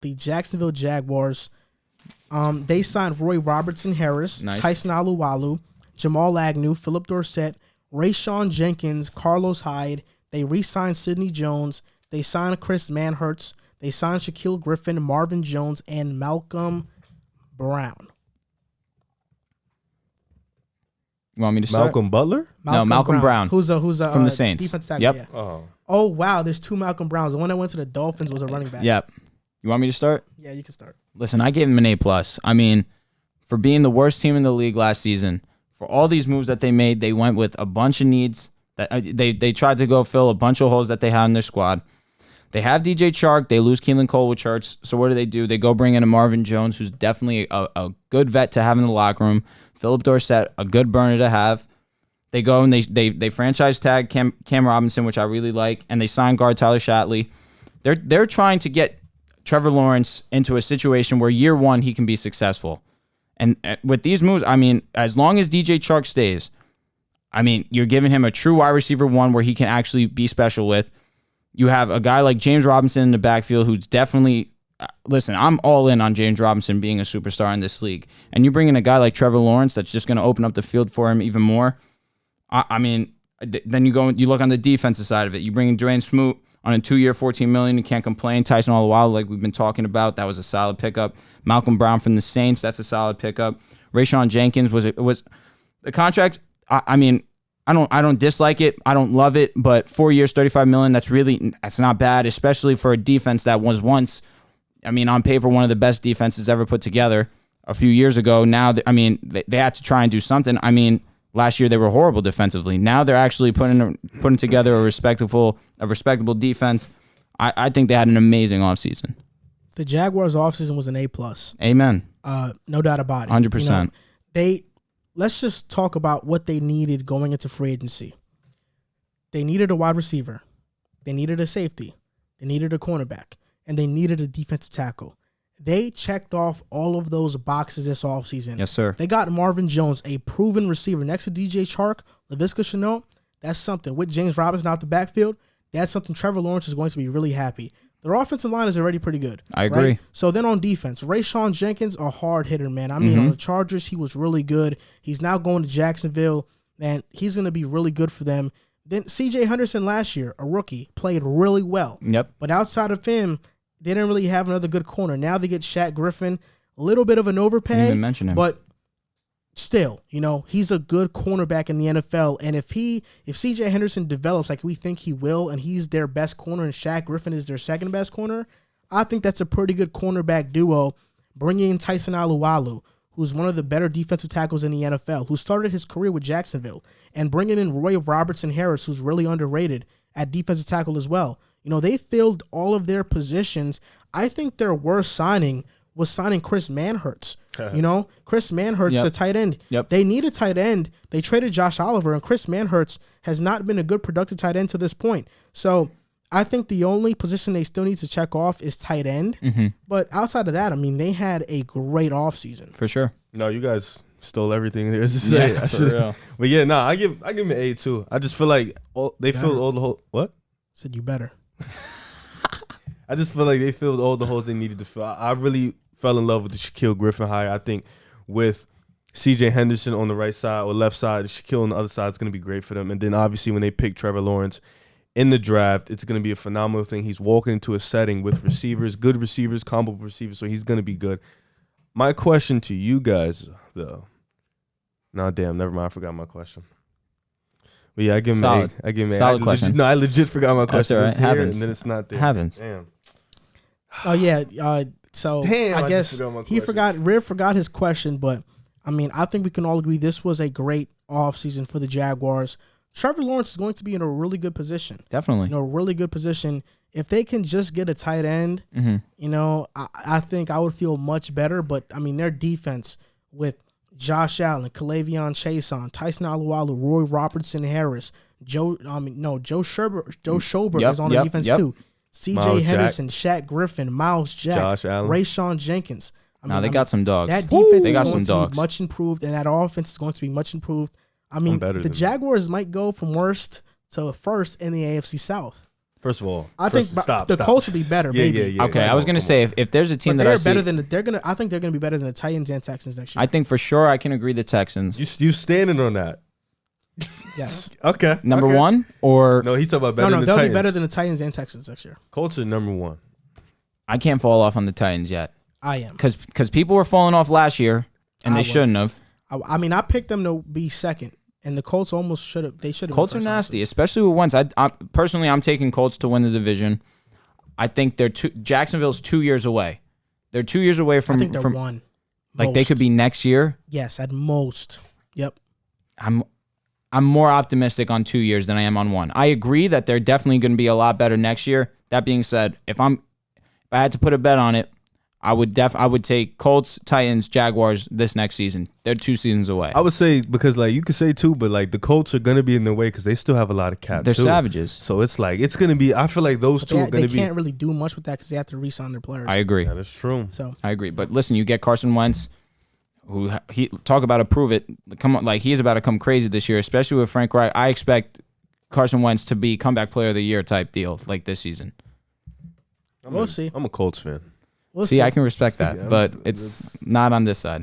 the Jacksonville Jaguars. They signed Roy Robertson-Harris, Nice. Tyson Alualu, Jamal Agnew, Philip Dorsett, Rayshawn Jenkins, Carlos Hyde. They re-signed Sidney Jones. They signed Chris Manhertz. They signed Shaquille Griffin, Marvin Jones, and Malcolm Brown. You want me to start? Malcolm Butler? Malcolm Brown. Who's a from the Saints. defensive tackle. Yep. Yeah. Oh wow, there's two Malcolm Browns. The one that went to the Dolphins was a running back. Yep. You want me to start? Yeah, you can start. Listen, I gave him an A+. I mean, for being the worst team in the league last season, for all these moves that they made, they went with a bunch of needs. That they tried to go fill a bunch of holes that they had in their squad. They have DJ Chark. They lose Keelan Cole with Church. So what do? They go bring in a Marvin Jones, who's definitely a good vet to have in the locker room. Philip Dorsett, a good burner to have. They go and they franchise tag Cam Robinson, which I really like, and they sign guard Tyler Shatley. They're trying to get Trevor Lawrence into a situation where year one he can be successful. And with these moves, I mean, as long as DJ Chark stays, I mean, you're giving him a true wide receiver one where he can actually be special with. You have a guy like James Robinson in the backfield who's definitely, listen, I'm all in on James Robinson being a superstar in this league. And you bring in a guy like Trevor Lawrence that's just going to open up the field for him even more. I mean, then you look on the defensive side of it. You bring in Dwayne Smoot on a 2-year, $14 million. You can't complain. Tyson Alualu, like we've been talking about, that was a solid pickup. Malcolm Brown from the Saints, that's a solid pickup. Rayshawn Jenkins was the contract. I mean, I don't dislike it. I don't love it, but 4 years, $35 million. That's not bad, especially for a defense that was once, I mean, on paper, one of the best defenses ever put together a few years ago. Now, I mean, they had to try and do something. I mean, last year they were horrible defensively. Now they're actually putting together a respectable defense. I think they had an amazing offseason. The Jaguars' offseason was an A+. Amen. No doubt about it. 100%. Let's just talk about what they needed going into free agency. They needed a wide receiver. They needed a safety. They needed a cornerback. And they needed a defensive tackle. They checked off all of those boxes this offseason. Yes, sir. They got Marvin Jones, a proven receiver. Next to DJ Chark, LaVisca Chenault, that's something. With James Robinson out the backfield, that's something Trevor Lawrence is going to be really happy. Their offensive line is already pretty good. I agree. Right? So then on defense, Rayshawn Jenkins, a hard hitter, man. I mean, on the Chargers, he was really good. He's now going to Jacksonville, and he's going to be really good for them. Then C.J. Henderson last year, a rookie, played really well. Yep. But outside of him, they didn't really have another good corner. Now they get Shaq Griffin, a little bit of an overpay. Didn't even mention him. But still, he's a good cornerback in the NFL. And if C.J. Henderson develops like we think he will, and he's their best corner and Shaq Griffin is their second best corner, I think that's a pretty good cornerback duo. Bringing in Tyson Alualu, who's one of the better defensive tackles in the NFL, who started his career with Jacksonville, and bringing in Roy Robertson-Harris, who's really underrated at defensive tackle as well. They filled all of their positions. I think their worst signing was signing Chris Manhertz. Chris Manhertz, the tight end. Yep. They need a tight end. They traded Josh Oliver, and Chris Manhertz has not been a good productive tight end to this point. So I think the only position they still need to check off is tight end. Mm-hmm. But outside of that, I mean, they had a great offseason. For sure. No, you guys stole everything there to say. Yeah, for real. But yeah, I give them an A too. I just feel like they filled all the whole. What? Said you better. I just feel like they filled all the holes they needed to fill. I really fell in love with the Shaquille Griffin hire. I think with C.J. Henderson on the right side or left side, Shaquille on the other side is going to be great for them. And then obviously when they pick Trevor Lawrence in the draft, it's going to be a phenomenal thing. He's walking into a setting with receivers, good receivers, comparable receivers, so he's going to be good. My question to you guys, though. No, damn, never mind. I forgot my question. But yeah, I give him solid. I give him solid question. I legit forgot my question. That's all right. Happens. And then it's not there. Happens. Damn. Oh, yeah. So Damn, I guess Rib forgot his question, but I mean, I think we can all agree this was a great offseason for the Jaguars. Trevor Lawrence is going to be in a really good position. Definitely. A really good position. If they can just get a tight end, I think I would feel much better. But I mean, their defense with Josh Allen, Kalavion Chason, Tyson Alualu, Roy Robertson-Harris, Joe Schobert is on the defense too. C.J. Henderson, Shaq Griffin, Miles Jack, Josh Allen, Rayshawn Jenkins. They got some dogs. That defense they got is going some to dogs. be much improved, and that offense is going to be much improved. I mean, the Jaguars might go from worst to first in the AFC South. First of all, I think the Colts would be better. Yeah. Okay, I was gonna say if there's a team that I see, I think they're gonna be better than the Titans and Texans next year. I think for sure I can agree the Texans. You standing on that? Yes. Okay. Number one or no? He's talking about better. No, than the they'll Titans. be better than the Titans and Texans next year. Colts are number one. I can't fall off on the Titans yet. I am because people were falling off last year and they shouldn't have. I mean, I picked them to be second, and the Colts almost should have. They should have. Colts are nasty, especially with Wentz. I personally, I'm taking Colts to win the division. I think Jacksonville's 2 years away. They're 2 years away from. I think they're one. Like they could be next year. Yes, at most. Yep. I'm more optimistic on 2 years than I am on one. I agree that they're definitely going to be a lot better next year. That being said, if I had to put a bet on it, I would take Colts, Titans, Jaguars this next season. They're 2 seasons away. I would say because like you could say too, but like the Colts are gonna be in the way because they still have a lot of cap. They're too. savages. So it's like it's gonna be. I feel like those two are gonna be. They can't really do much with that because they have to re-sign their players. I agree. That is true. So I agree. But listen, you get Carson Wentz, who he talk about to prove it. Come on, like he's about to come crazy this year, especially with Frank Reich. I expect Carson Wentz to be comeback player of the year type deal like this season. We'll see. I'm a Colts fan. We'll see. I can respect that, but it's not on this side.